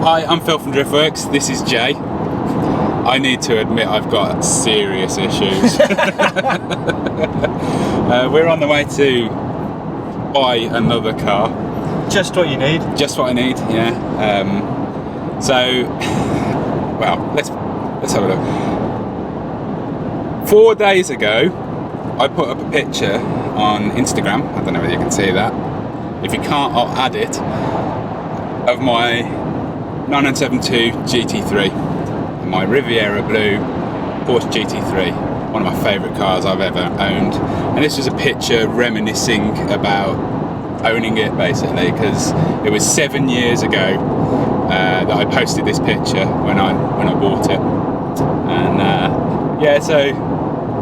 Hi, I'm Phil from Driftworks. This is Jay. I need to admit I've got serious issues. We're on the way to buy another car. Just what you need. Just what I need, yeah. Well, let's have a look. 4 days ago, I put up a picture on Instagram. I don't know whether you can see that. If you can't, I'll add it. Of my 9972 GT3, my Riviera Blue Porsche GT3, one of my favourite cars I've ever owned. And this was a picture reminiscing about owning it, basically, because it was 7 years ago that I posted this picture when I bought it. And yeah, so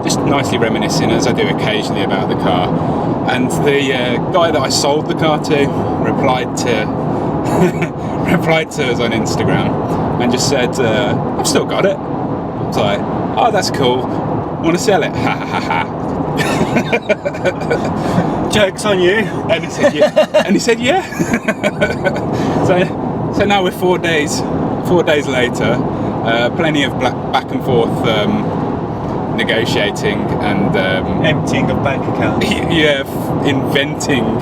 just nicely reminiscing, as I do occasionally, about the car. And the guy that I sold the car to replied to us on Instagram and just said, I've still got it. I was like, oh, that's cool. Want to sell it? Ha ha ha ha. Joke's on you. And he said, yeah. And he said, yeah. So now we're 4 days later. Plenty of back and forth negotiating and emptying of bank accounts. Yeah, inventing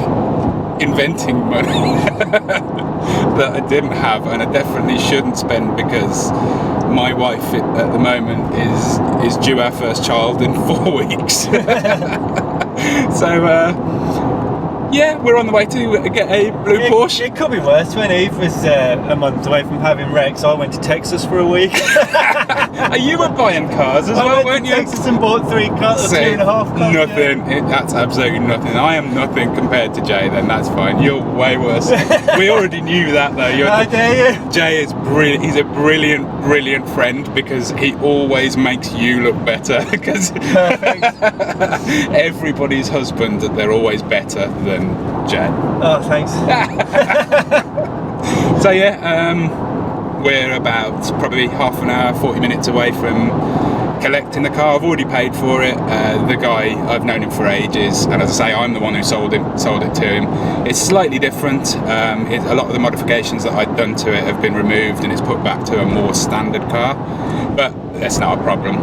money that I didn't have, and I definitely shouldn't spend, because my wife at the moment is due our first child in 4 weeks. So yeah, we're on the way to get a blue Porsche. It could be worse. When Eve was a month away from having Rex, I went to Texas for a week. You were buying cars as well, weren't you? I went to Texas and bought 3 cars, 2.5 cars. Nothing. Yeah. That's absolutely nothing. I am nothing compared to Jay. Then that's fine. You're way worse. We already knew that, though. How dare you? Jay is brilliant. He's a brilliant friend, because he always makes you look better. Because everybody's husband, they're always better than Jay. Oh, thanks. So yeah, we're about probably half an hour, 40 minutes away from collecting the car. I've already paid for it. The guy, I've known him for ages, and as I say, I'm the one who sold it to him. It's slightly different. A lot of the modifications that I'd done to it have been removed, and it's put back to a more standard car, but that's not a problem.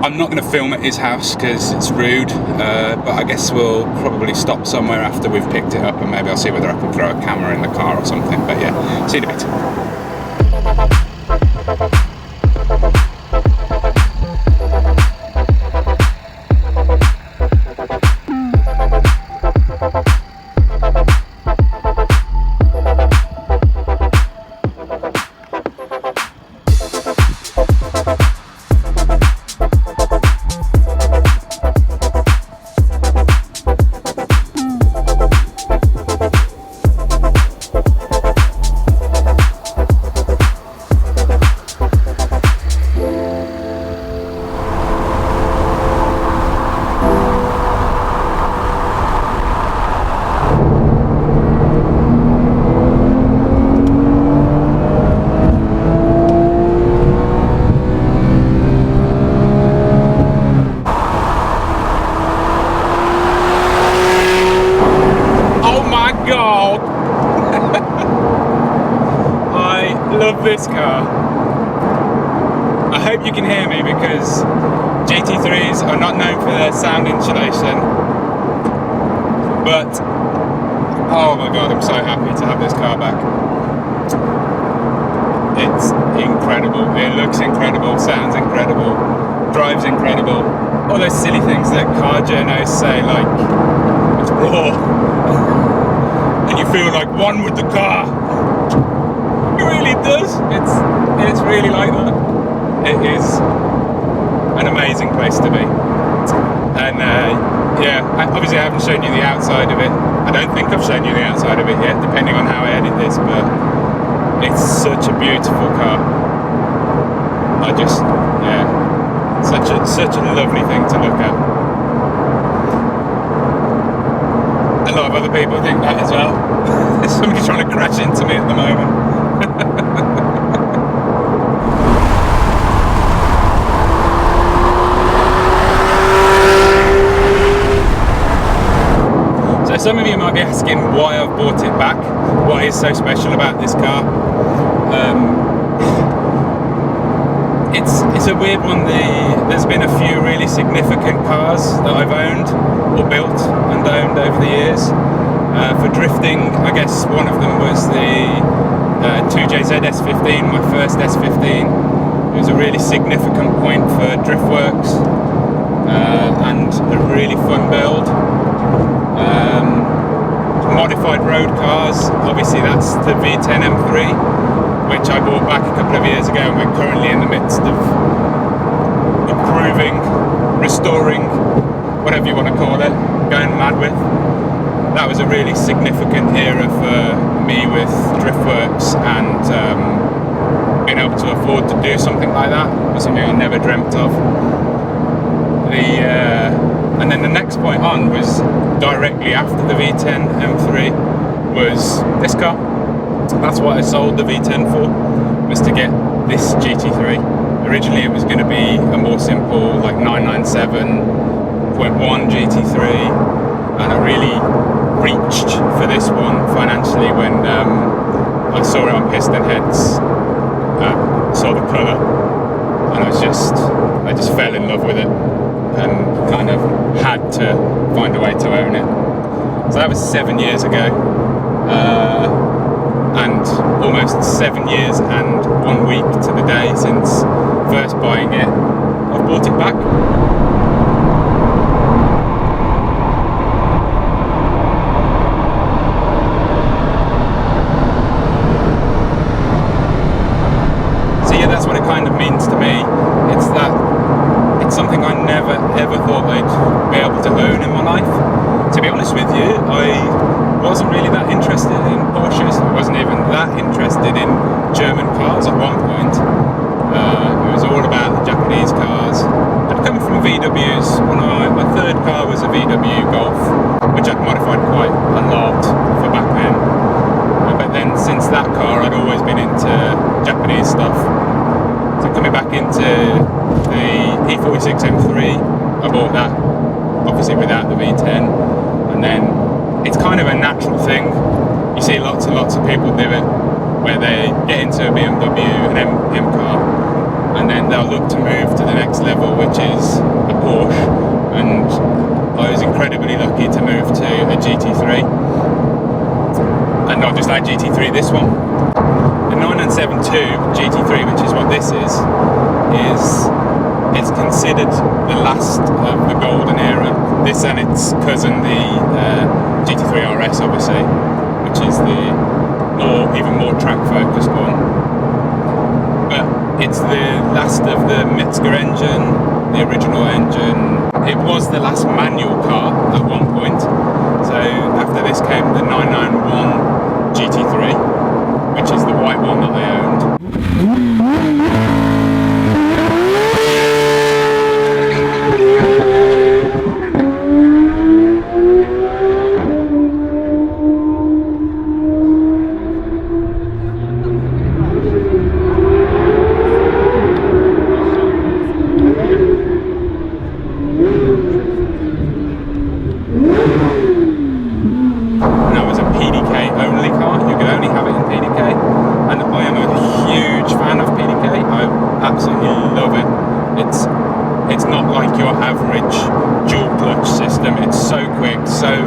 I'm not going to film at his house because it's rude, but I guess we'll probably stop somewhere after we've picked it up, and maybe I'll see whether I can throw a camera in the car or something. But yeah, see you in a bit. This car. I hope you can hear me, because GT3s are not known for their sound insulation, but oh my god, I'm so happy to have this car back. It's incredible. It looks incredible, sounds incredible, drives incredible. All those silly things that car journos say, like it's raw and you feel like one with the car. It really does. It's really like that. It is an amazing place to be. And yeah, obviously I haven't shown you the outside of it. I don't think I've shown you the outside of it yet, depending on how I edit this, but it's such a beautiful car. Such a lovely thing to look at. A lot of other people think that as well. There's somebody trying to crash into me at the moment. So some of you might be asking why I've bought it back. what is so special about this car. It's a weird one. There's been a few really significant cars that I've owned or built and owned over the years. For drifting, I guess one of them was the 2JZ S15, my first S15. It was a really significant point for Driftworks and a really fun build. Modified road cars, obviously that's the V10 M3, which I bought back a couple of years ago, and we're currently in the midst of improving, restoring, whatever you want to call it, going mad with. That was a really significant era for me with Driftworks, and being able to afford to do something like that was something I never dreamt of. And then the next point on was directly after the V10 M3 was this car. That's what I sold the V10 for, was to get this GT3. Originally it was going to be a more simple like 997.1 GT3, and I really reached for this one financially when I saw it on Piston Heads, saw the colour, and I just fell in love with it and kind of had to find a way to own it. So that was 7 years ago, and almost 7 years and 1 week to the day since first buying it. I've bought it back. So yeah, that's what it kind of means to me. It's something I never ever thought I'd be able to own in my life. To be honest with you, I wasn't really that interested in Porsches. I wasn't even that interested in German cars at one point. It was all about the Japanese cars. I'd come from VWs. My third car was a VW Golf, which I'd modified quite a lot for back then. But then since that car, I'd always been into Japanese stuff. So coming back into the E46 M3, I bought that obviously without the V10, and then it's kind of a natural thing. You see lots and lots of people do it, where they get into a BMW, an M car, and then they'll look to move to the next level, which is a Porsche, and I was incredibly lucky to move to a GT3, and not just that GT3, this one. The 9972 GT3, which is what this is it's considered the last of the golden era. This and its cousin, the GT3 RS, obviously, which is the even more track focused one. But it's the last of the Metzger engine, the original engine. It was the last manual car at one point. So after this came the 991 GT3, which is the white one that I owned. It's not like your average dual clutch system. It's so quick, so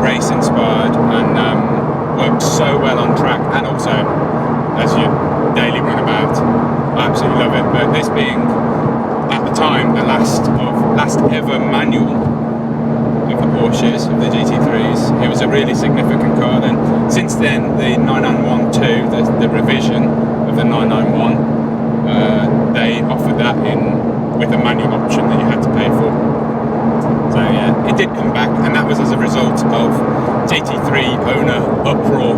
race inspired, and works so well on track, and also as you daily runabout. I absolutely love it. But this being at the time the last ever manual of the Porsches, of the GT3s, it was a really significant car. Then since then, the 991-2, the revision of the 991, they offered that in with a manual option that you had to pay for. So yeah, it did come back, and that was as a result of GT3 owner uproar,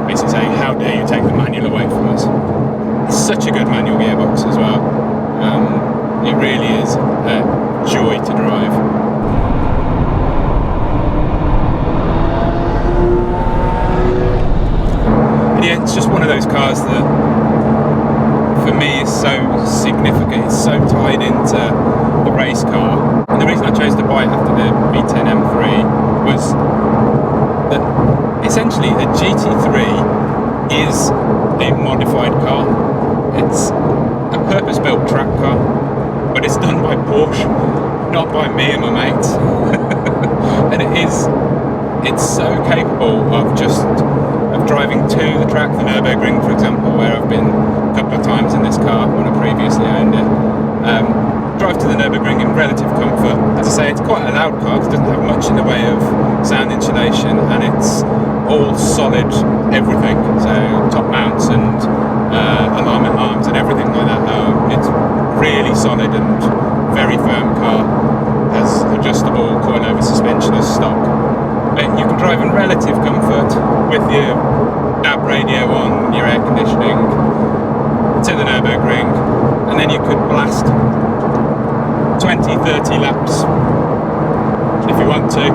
basically saying, how dare you take the manual away from us. It's such a good manual gearbox as well. It really is a joy to drive. And yeah, it's just one of those cars that for me is so significant. It's so tied into the race car, and the reason I chose to buy it after the V10 M3 was that essentially a GT3 is a modified car. It's a purpose-built track car, but it's done by Porsche, not by me and my mates. And it's so capable of driving to the track, the Nürburgring for example, where I've been a couple of times in this car when I previously owned it. Drive to the Nürburgring in relative comfort. As I say, it's quite a loud car, it doesn't have much in the way of sound insulation, and it's all solid everything, so top mounts and alignment arms and everything like that. It's really solid and very firm car, has adjustable coilover suspension as stock. But you can drive in relative comfort with your DAB radio on, your air conditioning, to the Nürburgring, and then you could blast 20-30 laps if you want to.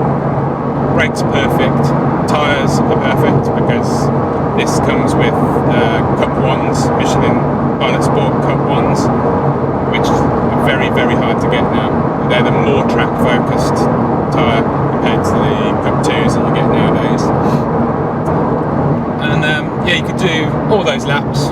Brakes perfect, tyres are perfect because this comes with Cup 1s, Michelin Pilot Sport Cup 1s, which are very, very hard to get now. They're the more track focused tyre compared to the Cup 2s that you get nowadays. And yeah, you could do all those laps,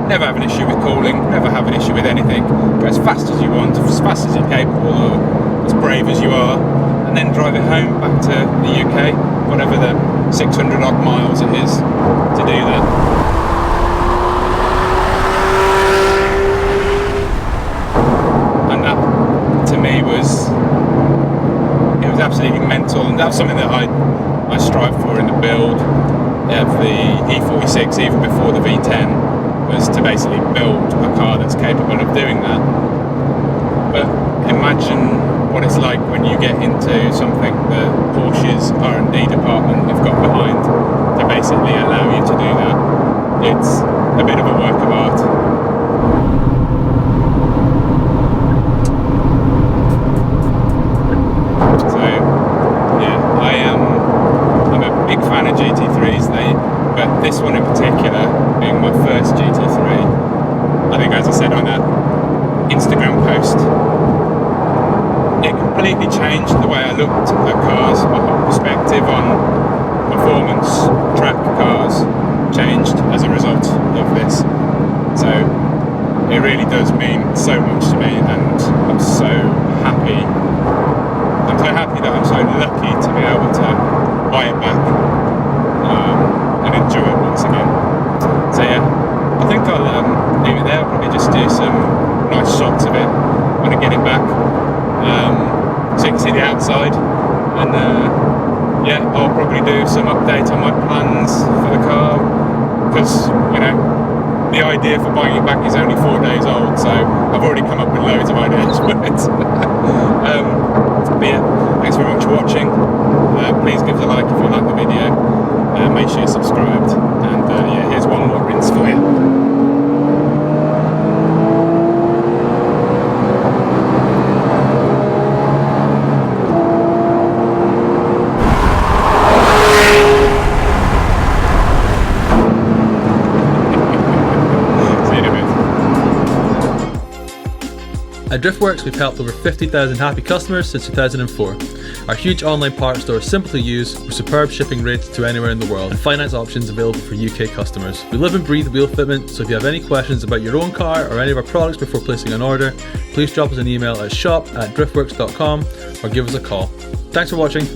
never have an issue with cooling, never have an issue with anything, go as fast as you want, as fast as you're capable, or as brave as you are, and then drive it home back to the UK, whatever the 600 odd miles it is to do that. And that to me was absolutely mental, and that's something that I strive for in the build of the E46, even before the V10, was to basically build a car that's capable of doing that. But imagine what it's like when you get into something that Porsche's R&D department have got behind to basically allow you to do that. It's a bit of a work of art. So yeah, I'm a big fan of GT3s, but this one in particular, being my first GT3, I think, as I said on that Instagram post, it completely changed the way I looked at cars. My whole perspective on performance track cars changed as a result of this. So it really does mean so much to me, and I'm so happy. I'm so happy that I'm so lucky to be able to buy it back and enjoy it once again. So yeah, I think I'll leave it there. I'll probably just do some nice shots of it when I get it back, so you can see the outside, and yeah, I'll probably do some update on my plans for the car, because you know, the idea for buying it back is only 4 days old, so I've already come up with loads of ideas for it. But yeah, thanks very much for watching. Please give us a like if you like the video, make sure you're subscribed, and yeah, here's one more rinse for you. At Driftworks, we've helped over 50,000 happy customers since 2004. Our huge online parts store is simple to use, with superb shipping rates to anywhere in the world, and finance options available for UK customers. We live and breathe wheel fitment, so if you have any questions about your own car or any of our products before placing an order, please drop us an email at shop@driftworks.com or give us a call. Thanks for watching.